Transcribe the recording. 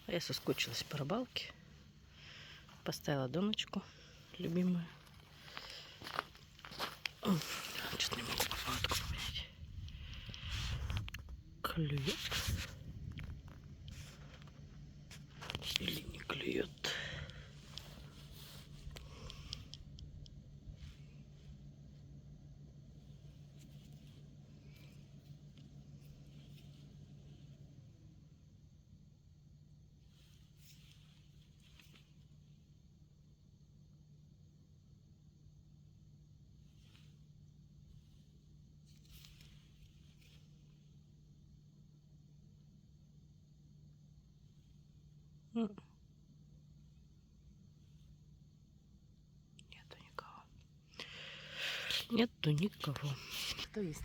А я соскучилась по рыбалке. Поставила доночку любимую. Что-то не могу поводку понять. Клюет. Или не клюет. Нету никого. Нету никого. Кто есть?